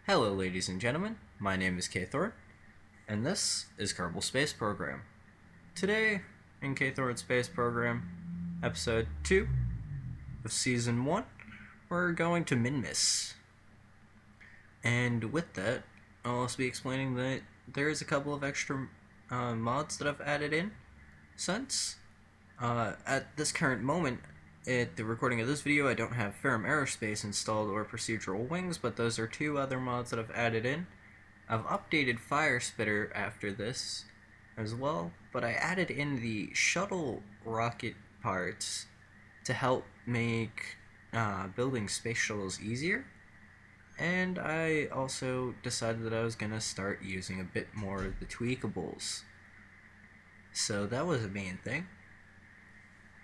Hello, ladies and gentlemen. My name is Kaethorin, and this is Kerbal Space Program. Today, in Kaethorin Space Program, Ep.2 of Season 1, we're going to minmus. And with that, I'll also be explaining that there's a couple of extra mods that I've added in since. At this current moment, at the recording of this video, I don't have Ferrum Aerospace installed or Procedural Wings, but those are two other mods that I've added in. I've updated Fire Spitter after this as well, but I added in the shuttle rocket parts to help make building space shuttles easier. And I also decided that I was going to start using a bit more of the tweakables. So that was a main thing.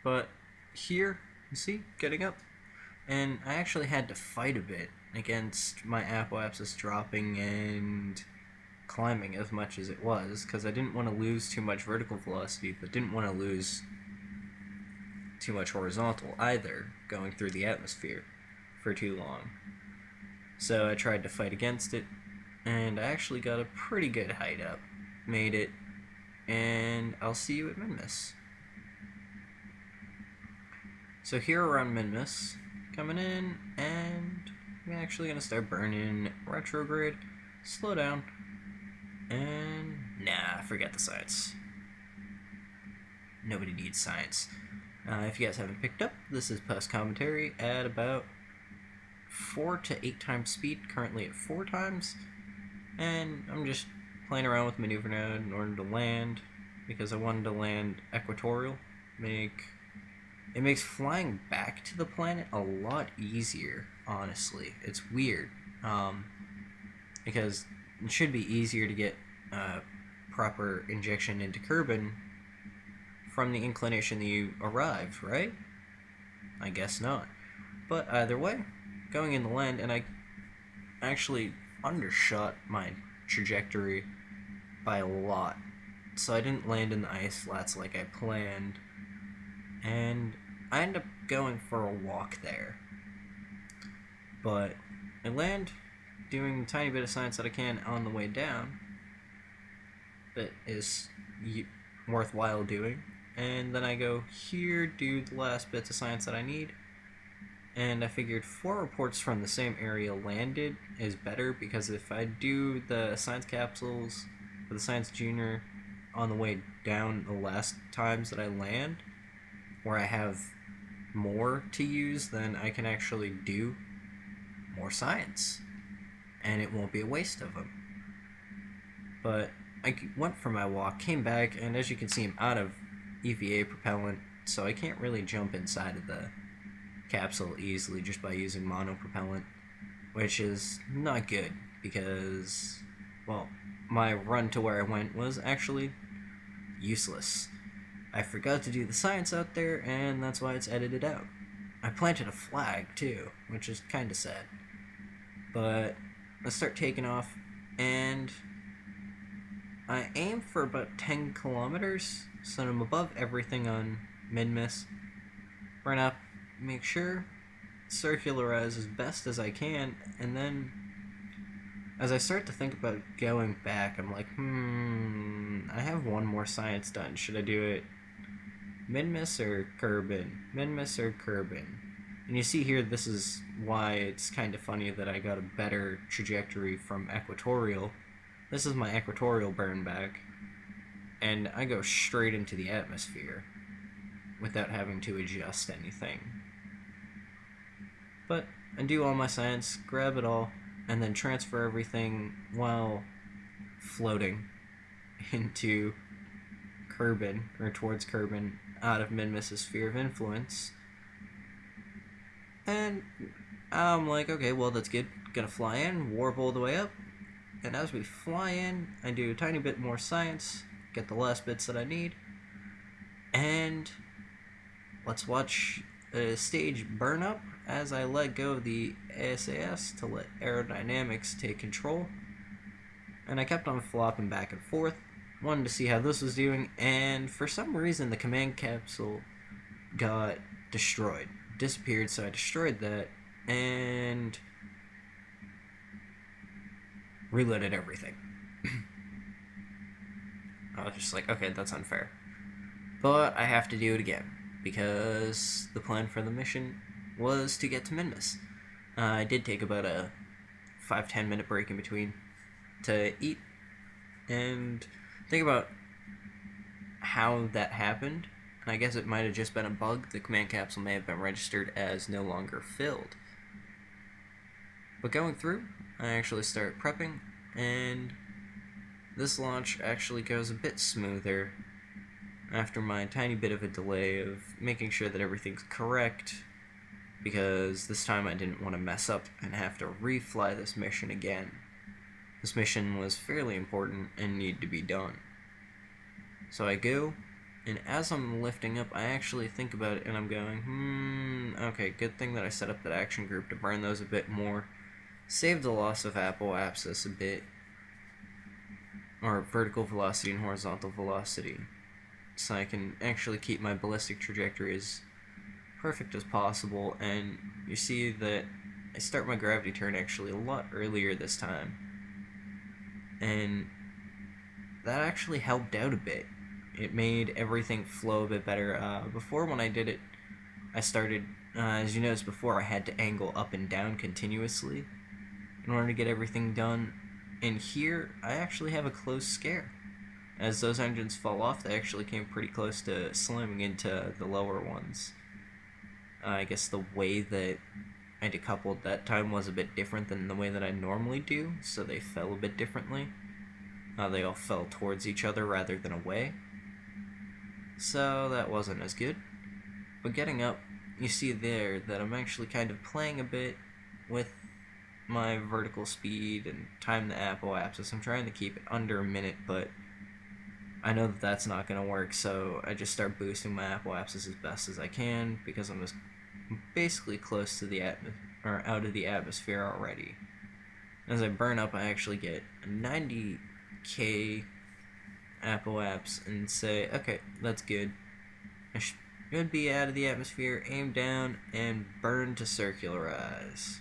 But here, you see, getting up. And I actually had to fight a bit against my apoapsis dropping and climbing as much as it was, because I didn't want to lose too much vertical velocity, but didn't want to lose too much horizontal either, going through the atmosphere for too long. So I tried to fight against it, and I actually got a pretty good height up. Made it, and I'll see you at minmus. So here we're on minmus, coming in, and I'm actually going to start burning retrograde, slow down, and nah, forget the science. Nobody needs science. If you guys haven't picked up, this is post commentary at about 4 to 8 times speed, currently at 4 times, and I'm just playing around with maneuver node in order to land, because I wanted to land equatorial. It makes flying back to the planet a lot easier, honestly. It's weird, because it should be easier to get proper injection into Kerbal from the inclination that you arrive, right? I guess not. But either way, going in the land, and I actually undershot my trajectory by a lot. So I didn't land in the ice flats like I planned, and I end up going for a walk there. But I land, doing a tiny bit of science that I can on the way down that is worthwhile doing, and then I go here, do the last bits of science that I need, and I figured 4 reports from the same area landed is better, because if I do the science capsules for the science junior on the way down the last times that I land, where I have more to use, then I can actually do more science, and it won't be a waste of them. But I went for my walk, came back, and as you can see, I'm out of EVA propellant, so I can't really jump inside of the capsule easily just by using monopropellant, which is not good, because, well, my run to where I went was actually useless. I forgot to do the science out there, and that's why it's edited out. I planted a flag, too, which is kinda sad. But let's start taking off, and I aim for about 10 kilometers, so I'm above everything on minmus. Run up, make sure, circularize as best as I can, and then as I start to think about going back, I'm like, I have one more science done. Should I do it minmus or Kerbal? Minmus or Kerbal? And you see here, this is why it's kind of funny that I got a better trajectory from equatorial. This is my equatorial burn back, and I go straight into the atmosphere without having to adjust anything. But I do all my science, grab it all, and then transfer everything while floating into Kerbal, or towards Kerbal, out of minmus's sphere of influence. And I'm like, okay, well, that's good. Gonna fly in, warp all the way up, and as we fly in, I do a tiny bit more science, get the last bits that I need, and let's watch the stage burn up as I let go of the SAS to let aerodynamics take control. And I kept on flopping back and forth, wanted to see how this was doing, and for some reason the command capsule got destroyed, disappeared, so I destroyed that, and reloaded everything. I was just like, okay, that's unfair. But I have to do it again, because the plan for the mission was to get to minmus. I did take about a 5-10 minute break in between to eat and think about how that happened. I guess it might have just been a bug. The command capsule may have been registered as no longer filled. But going through, I actually start prepping, and this launch actually goes a bit smoother after my tiny bit of a delay of making sure that everything's correct, because this time I didn't want to mess up and have to refly this mission again. This mission was fairly important and needed to be done. So I go, and as I'm lifting up, I actually think about it, and I'm going, okay, good thing that I set up that action group to burn those a bit more. Save the loss of apoapsis a bit, or vertical velocity and horizontal velocity, so I can actually keep my ballistic trajectory as perfect as possible. And you see that I start my gravity turn actually a lot earlier this time, and that actually helped out a bit. It made everything flow a bit better. Before, when I did it, I started, as you noticed before, I had to angle up and down continuously in order to get everything done. And here, I actually have a close scare. As those engines fall off, they actually came pretty close to slamming into the lower ones. I guess the way that I decoupled that time was a bit different than the way that I normally do, so they fell a bit differently. They all fell towards each other rather than away, so that wasn't as good. But getting up, you see there that I'm actually kind of playing a bit with my vertical speed and time the apoapsis. I'm trying to keep it under a minute, but I know that that's not going to work, so I just start boosting my apoapsis as best as I can, because I'm just basically close to the or out of the atmosphere already. As I burn up, I actually get a 90k apoaps and say, okay, that's good. I should be out of the atmosphere, aim down, and burn to circularize.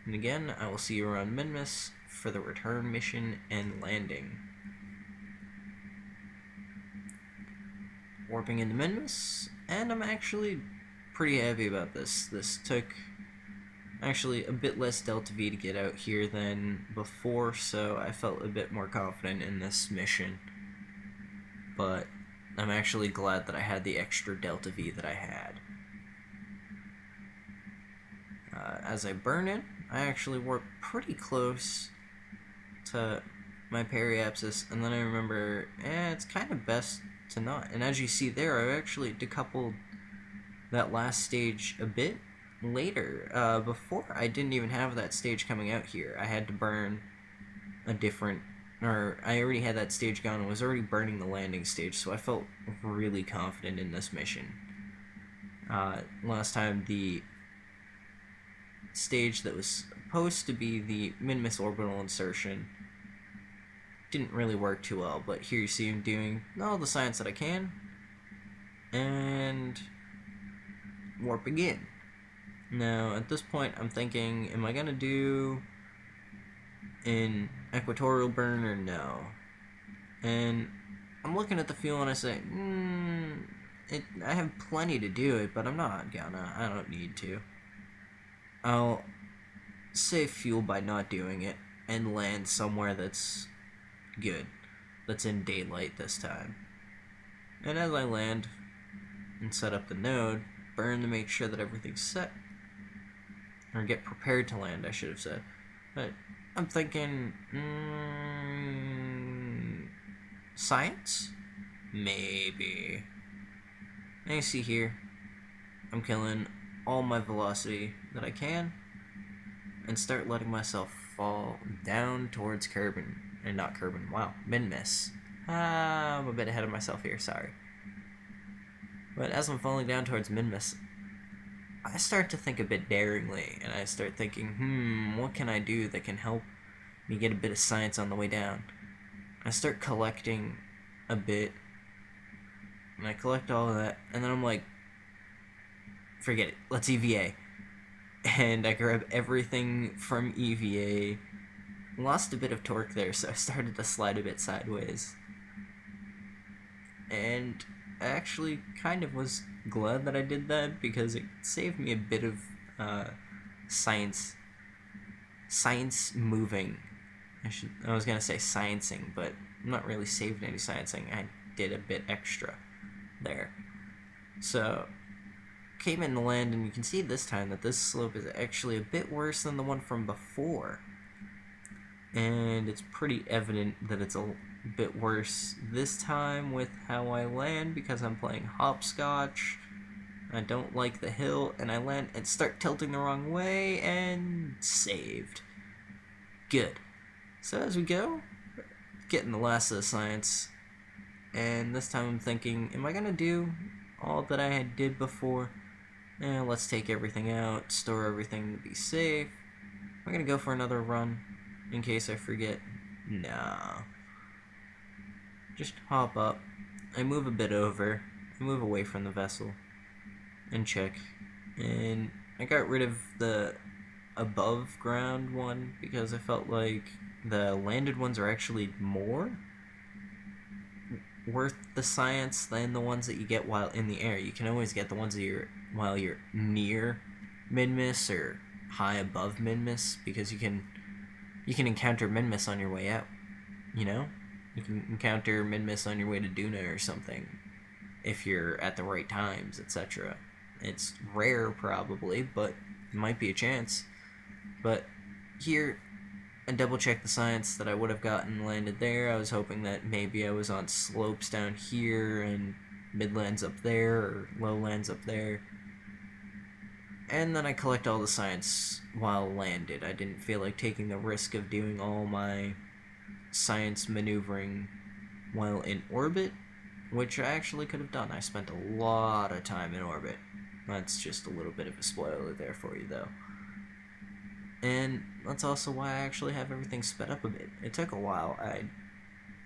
And again, I will see you around minmus for the return mission and landing. Warping into minmus, and I'm actually pretty happy about this. This took actually a bit less delta V to get out here than before, so I felt a bit more confident in this mission. But I'm actually glad that I had the extra delta V that I had. As I burn it, I actually warp pretty close to my periapsis, and then I remember, it's kind of best to not. And as you see there, I actually decoupled that last stage a bit later. Before, I didn't even have that stage coming out here. I had to burn a different, or I already had that stage gone and was already burning the landing stage, so I felt really confident in this mission. Last time, the stage that was supposed to be the minmus orbital insertion didn't really work too well, but here you see him doing all the science that I can, and warping in. Now, at this point, I'm thinking, am I gonna do an equatorial burn or no? And I'm looking at the fuel and I say, I have plenty to do it, but I'm not gonna. I don't need to. I'll save fuel by not doing it and land somewhere that's good, that's in daylight this time. And as I land and set up the node, burn to make sure that everything's set, or get prepared to land, I should have said. But I'm thinking, science? Maybe. And you see here, I'm killing all my velocity that I can, and start letting myself fall down towards Kerbin. And not Kerbin, wow, minmus. I'm a bit ahead of myself here, sorry. But as I'm falling down towards minmus, I start to think a bit daringly, and I start thinking, what can I do that can help me get a bit of science on the way down? I start collecting a bit, and I collect all of that, and then I'm like, forget it, let's EVA. And I grab everything from EVA, lost a bit of torque there, so I started to slide a bit sideways. And I actually kind of was glad that I did that, because it saved me a bit of science moving. I was gonna say sciencing, but I'm not really saving any sciencing. I did a bit extra there. So came in to land, and you can see this time that this slope is actually a bit worse than the one from before. And it's pretty evident that it's a bit worse this time with how I land, because I'm playing hopscotch. I don't like the hill, and I land and start tilting the wrong way, and saved. Good. So as we go, getting the last of the science, and this time I'm thinking, am I gonna do all that I did before? Let's take everything out, store everything to be safe. I'm gonna go for another run in case I forget. Nah. Just hop up. I move a bit over. I move away from the vessel and check. And I got rid of the above ground one because I felt like the landed ones are actually more worth the science than the ones that you get while in the air. You can always get the ones that while you're near minmus or high above minmus, because you can encounter minmus on your way out. You know, you can encounter minmus on your way to Duna or something if you're at the right times, etc. It's rare probably, but it might be a chance. But here, I double checked the science that I would have gotten landed there. I was hoping that maybe I was on slopes down here and midlands up there or lowlands up there. And then I collect all the science while landed. I didn't feel like taking the risk of doing all my science maneuvering while in orbit, which I actually could have done. I spent a lot of time in orbit. That's just a little bit of a spoiler there for you, though. And that's also why I actually have everything sped up a bit. It took a while.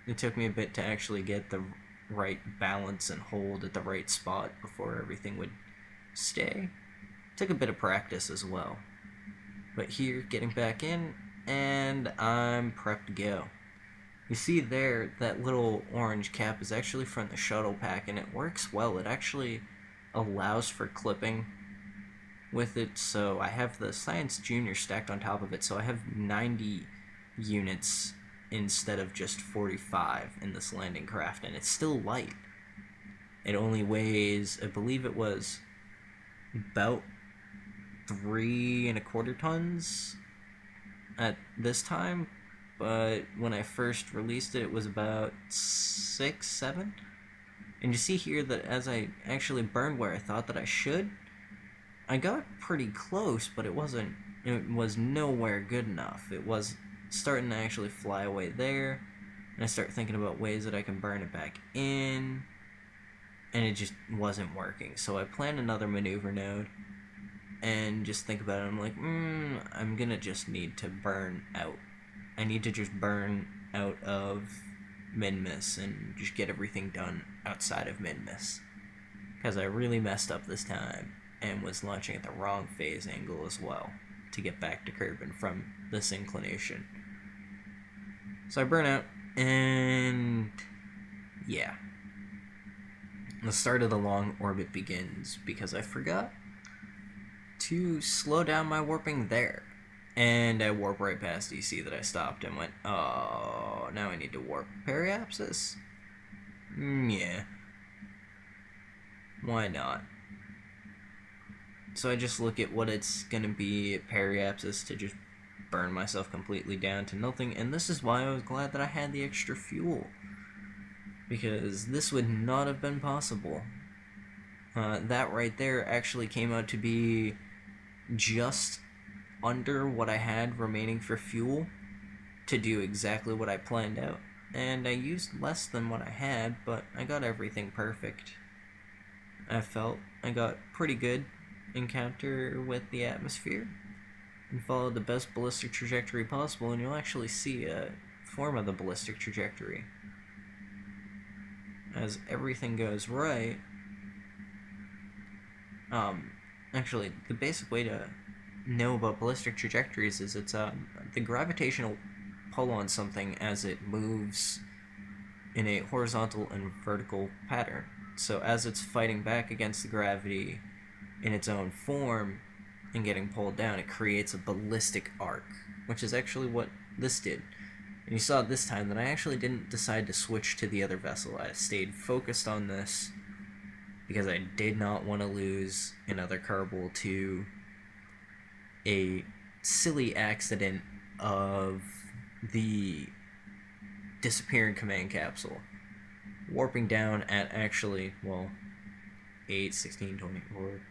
It took me a bit to actually get the right balance and hold at the right spot before everything would stay. It took a bit of practice as well. But here, getting back in, and I'm prepped to go. You see there, that little orange cap is actually from the shuttle pack, and it works well. It actually allows for clipping with it, so I have the Science Junior stacked on top of it, so I have 90 units instead of just 45 in this landing craft, and it's still light. It only weighs, I believe it was about 3.25 tons at this time, but when I first released it, it was about 6, 7. And you see here that as I actually burned where I thought that I should, I got pretty close, but it was nowhere good enough. It was starting to actually fly away there, and I start thinking about ways that I can burn it back in, and it just wasn't working. So I planned another maneuver node, and just think about it. I'm like, I'm gonna just need to burn out. I need to just burn out of minmus and just get everything done outside of minmus, because I really messed up this time and was launching at the wrong phase angle as well to get back to Kerbal from this inclination. So I burn out, and yeah, the start of the long orbit begins because I forgot to slow down my warping there. And I warp right past. You see that I stopped and went, oh, now I need to warp periapsis? Yeah. Why not? So I just look at what it's gonna be at periapsis to just burn myself completely down to nothing, and this is why I was glad that I had the extra fuel, because this would not have been possible. That right there actually came out to be just under what I had remaining for fuel to do exactly what I planned out. And I used less than what I had, but I got everything perfect. I felt I got pretty good encounter with the atmosphere and followed the best ballistic trajectory possible, and you'll actually see a form of the ballistic trajectory. As everything goes right, actually, the basic way to know about ballistic trajectories is it's the gravitational pull on something as it moves in a horizontal and vertical pattern. So as it's fighting back against the gravity in its own form and getting pulled down, it creates a ballistic arc, which is actually what this did. And you saw this time that I actually didn't decide to switch to the other vessel. I stayed focused on this because I did not want to lose another Kerbal to a silly accident of the disappearing command capsule warping down at actually, well, 8, 16, 24,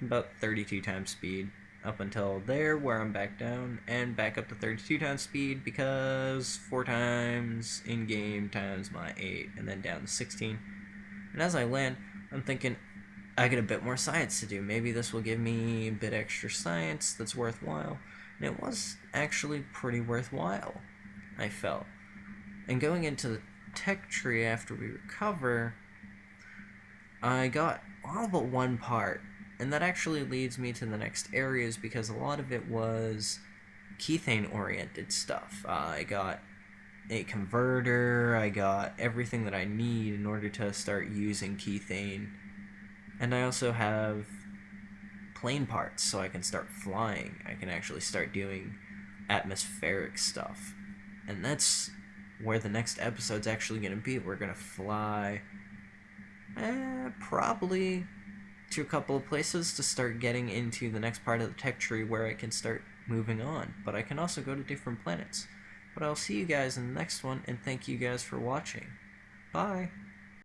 about 32 times speed up until there, where I'm back down and back up to 32 times speed because 4 times in game times my 8 and then down to 16. And as I land, I'm thinking I get a bit more science to do. Maybe this will give me a bit extra science that's worthwhile. And it was actually pretty worthwhile, I felt. And going into the tech tree after we recover, I got all but one part. And that actually leads me to the next areas because a lot of it was Keethane-oriented stuff. I got a converter, I got everything that I need in order to start using Keethane. And I also have plane parts, so I can start flying. I can actually start doing atmospheric stuff. And that's where the next episode's actually going to be. We're going to fly probably to a couple of places to start getting into the next part of the tech tree where I can start moving on. But I can also go to different planets. But I'll see you guys in the next one, and thank you guys for watching. Bye!